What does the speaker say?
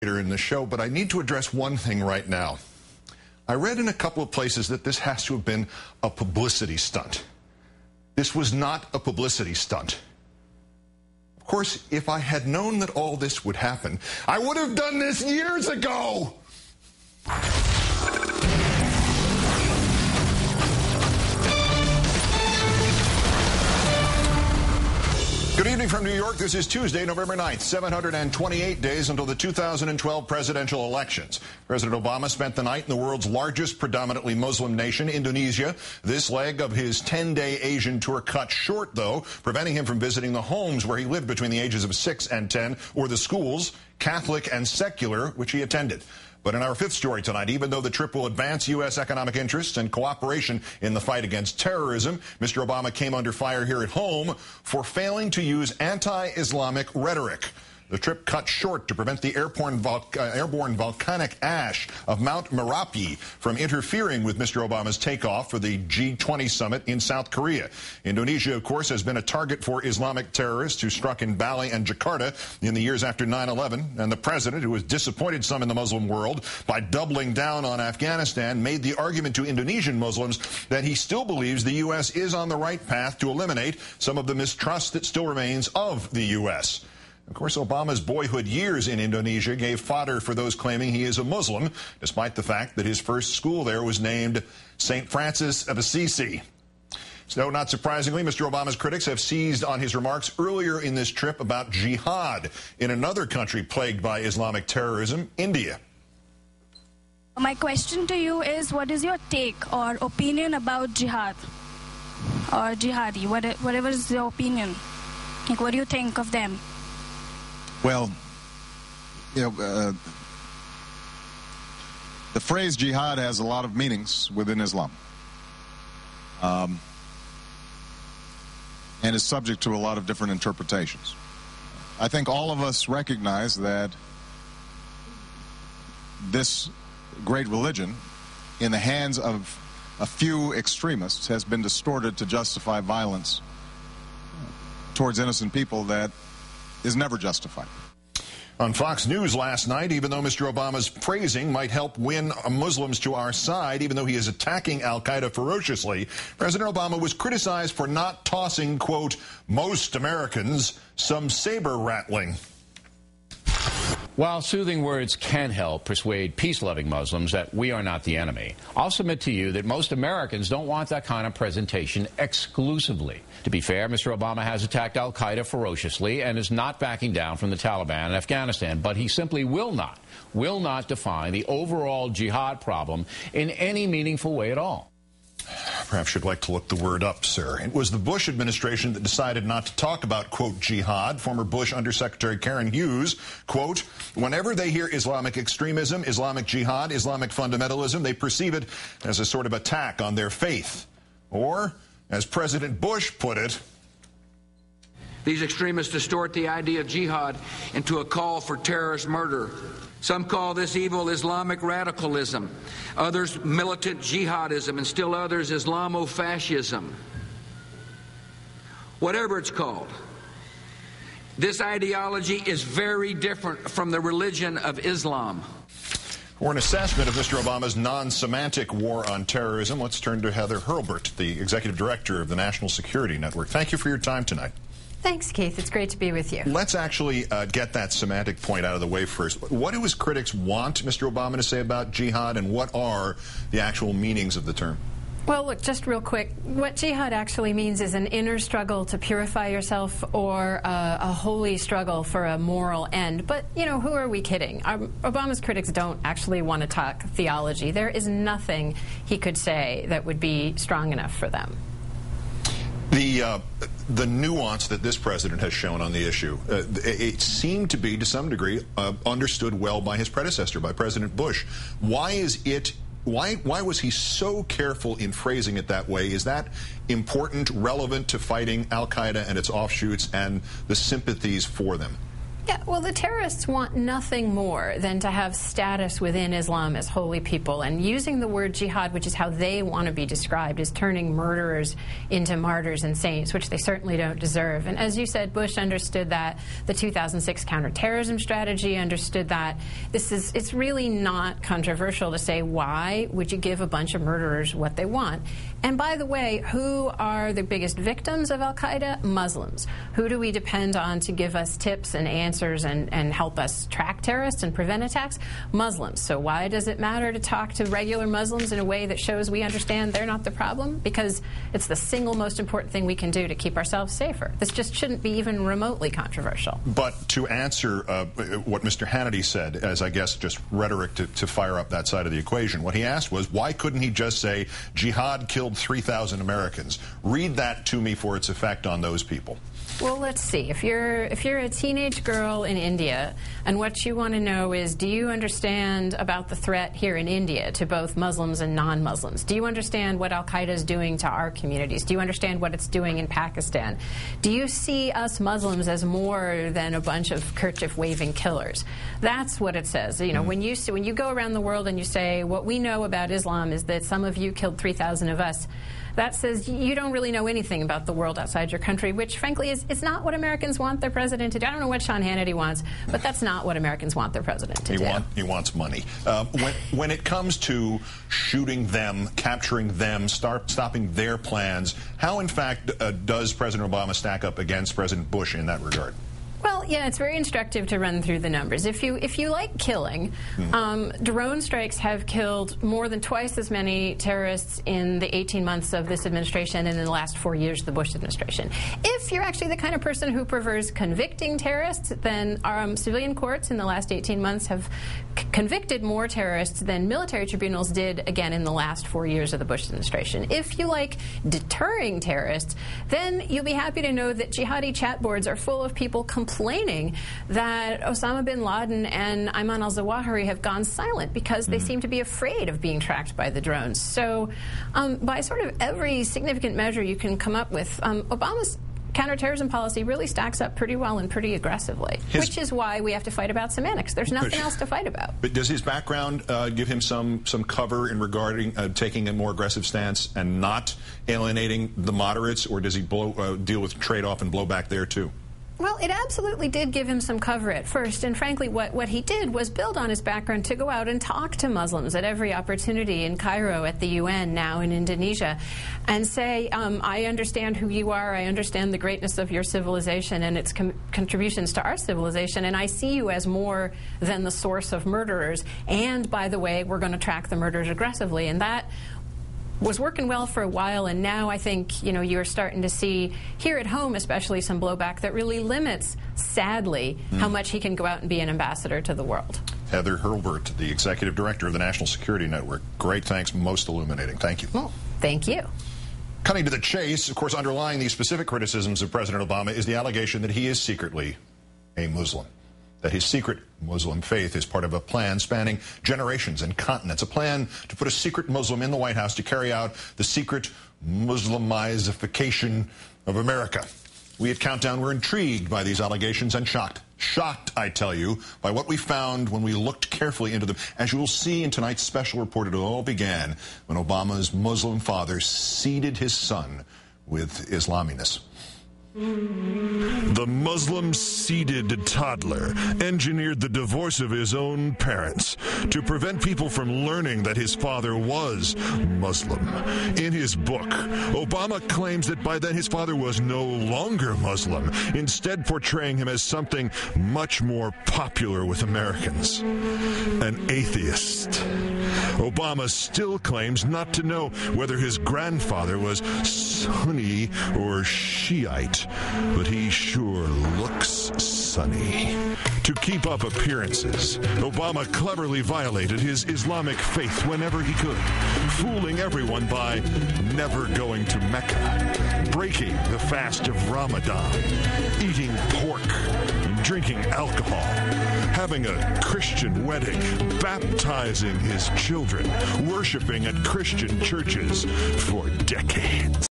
later in the show, but I need to address one thing right now. I read in a couple of places that this has to have been a publicity stunt. This was not a publicity stunt. Of course, if I had known that all this would happen, I would have done this years ago. Good evening from New York. This is Tuesday, November 9th, 728 days until the 2012 presidential elections. President Obama spent the night in the world's largest predominantly Muslim nation, Indonesia. This leg of his 10-day Asian tour cut short, though, preventing him from visiting the homes where he lived between the ages of 6 and 10, or the schools, Catholic and secular, which he attended. But in our fifth story tonight, even though the trip will advance U.S. economic interests and cooperation in the fight against terrorism, Mr. Obama came under fire here at home for failing to use anti-Islamic rhetoric. The trip cut short to prevent the airborne volcanic ash of Mount Merapi from interfering with Mr. Obama's takeoff for the G20 summit in South Korea. Indonesia, of course, has been a target for Islamic terrorists who struck in Bali and Jakarta in the years after 9/11. And the president, who has disappointed some in the Muslim world by doubling down on Afghanistan, made the argument to Indonesian Muslims that he still believes the U.S. is on the right path to eliminate some of the mistrust that still remains of the U.S. Of course, Obama's boyhood years in Indonesia gave fodder for those claiming he is a Muslim, despite the fact that his first school there was named St. Francis of Assisi. So, not surprisingly, Mr. Obama's critics have seized on his remarks earlier in this trip about jihad in another country plagued by Islamic terrorism, India. My question to you is, what is your take or opinion about jihad or jihadi, whatever is your opinion? Like, what do you think of them? Well, the phrase jihad has a lot of meanings within Islam, and is subject to a lot of different interpretations. I think all of us recognize that this great religion, in the hands of a few extremists, has been distorted to justify violence towards innocent people that is never justified. On Fox News last night, even though Mr. Obama's praising might help win Muslims to our side, even though he is attacking al-Qaeda ferociously, President Obama was criticized for not tossing, quote, most Americans some saber-rattling. While soothing words can help persuade peace-loving Muslims that we are not the enemy, I'll submit to you that most Americans don't want that kind of presentation exclusively. To be fair, Mr. Obama has attacked al-Qaeda ferociously and is not backing down from the Taliban in Afghanistan, but he simply will not define the overall jihad problem in any meaningful way at all. Perhaps you'd like to look the word up, sir. It was the Bush administration that decided not to talk about, quote, jihad. Former Bush Undersecretary Karen Hughes, quote, whenever they hear Islamic extremism, Islamic jihad, Islamic fundamentalism, they perceive it as a sort of attack on their faith. Or, as President Bush put it, these extremists distort the idea of jihad into a call for terrorist murder. Some call this evil Islamic radicalism, others militant jihadism, and still others Islamofascism. Whatever it's called, this ideology is very different from the religion of Islam. For an assessment of Mr. Obama's non-semantic war on terrorism, let's turn to Heather Hurlburt, the Executive Director of the National Security Network. Thank you for your time tonight. Thanks, Keith. It's great to be with you. Let's actually get that semantic point out of the way first. What do his critics want Mr. Obama to say about jihad, and what are the actual meanings of the term? Well, look, just real quick, what jihad actually means is an inner struggle to purify yourself, or a holy struggle for a moral end. But, you know, who are we kidding? Obama's critics don't actually want to talk theology. There is nothing he could say that would be strong enough for them. The nuance that this president has shown on the issue, it seemed to be, to some degree, understood well by his predecessor, by President Bush. Why was he so careful in phrasing it that way? Is that important, relevant to fighting al-Qaeda and its offshoots and the sympathies for them? Yeah, well, the terrorists want nothing more than to have status within Islam as holy people. And using the word jihad, which is how they want to be described, is turning murderers into martyrs and saints, which they certainly don't deserve. And as you said, Bush understood that. The 2006 counterterrorism strategy understood that. It's really not controversial to say, why would you give a bunch of murderers what they want? And by the way, who are the biggest victims of al-Qaeda? Muslims. Who do we depend on to give us tips and answers and help us track terrorists and prevent attacks? Muslims. So why does it matter to talk to regular Muslims in a way that shows we understand they're not the problem? Because it's the single most important thing we can do to keep ourselves safer. This just shouldn't be even remotely controversial. But to answer what Mr. Hannity said, as I guess just rhetoric to fire up that side of the equation, what he asked was, why couldn't he just say jihad killed 3,000 Americans? Read that to me for its effect on those people. Well, let's see. If you're a teenage girl in India and what you want to know is, do you understand about the threat here in India to both Muslims and non-Muslims? Do you understand what al-Qaeda is doing to our communities? Do you understand what it's doing in Pakistan? Do you see us Muslims as more than a bunch of kerchief-waving killers? That's what it says. You know, when you go around the world and you say, what we know about Islam is that some of you killed 3,000 of us, that says you don't really know anything about the world outside your country, which, frankly, is not what Americans want their president to do. I don't know what Sean Hannity wants, but that's not what Americans want their president to do. He wants money. When it comes to shooting them, capturing them, stopping their plans, how, in fact, does President Obama stack up against President Bush in that regard? Well, yeah, it's very instructive to run through the numbers. If you like killing, drone strikes have killed more than twice as many terrorists in the 18 months of this administration and in the last 4 years of the Bush administration. If you're actually the kind of person who prefers convicting terrorists, then our civilian courts in the last 18 months have convicted more terrorists than military tribunals did, again, in the last 4 years of the Bush administration. If you like deterring terrorists, then you'll be happy to know that jihadi chat boards are full of people complaining that Osama bin Laden and Ayman al-Zawahiri have gone silent because they seem to be afraid of being tracked by the drones. So by sort of every significant measure you can come up with, Obama's counterterrorism policy really stacks up pretty well and pretty aggressively, which is why we have to fight about semantics. There's nothing else to fight about. But does his background give him some cover in regarding taking a more aggressive stance and not alienating the moderates, or does he deal with trade-off and blowback there too? Well, it absolutely did give him some cover at first, and frankly what he did was build on his background to go out and talk to Muslims at every opportunity in Cairo, at the UN, now in Indonesia, and say, I understand who you are, I understand the greatness of your civilization and its contributions to our civilization, and I see you as more than the source of murderers, and by the way, we're going to track the murderers aggressively. And that was working well for a while, and now I think, you know, you're starting to see here at home especially some blowback that really limits, sadly, how much he can go out and be an ambassador to the world. Heather Hurlbert, the Executive Director of the National Security Network. Great, thanks, most illuminating. Thank you. Well, thank you. Cutting to the chase, of course, underlying these specific criticisms of President Obama is the allegation that he is secretly a Muslim, that his secret Muslim faith is part of a plan spanning generations and continents, a plan to put a secret Muslim in the White House to carry out the secret Muslimizification of America. We at Countdown were intrigued by these allegations and shocked, I tell you, by what we found when we looked carefully into them. As you will see in tonight's special report, it all began when Obama's Muslim father seeded his son with Islaminess. The Muslim-seeded toddler engineered the divorce of his own parents to prevent people from learning that his father was Muslim. In his book, Obama claims that by then his father was no longer Muslim, instead portraying him as something much more popular with Americans, an atheist. Obama still claims not to know whether his grandfather was Sunni or Shiite, but he sure looks sunny. To keep up appearances, Obama cleverly violated his Islamic faith whenever he could, fooling everyone by never going to Mecca, breaking the fast of Ramadan, eating pork, drinking alcohol, having a Christian wedding, baptizing his children, worshiping at Christian churches for decades.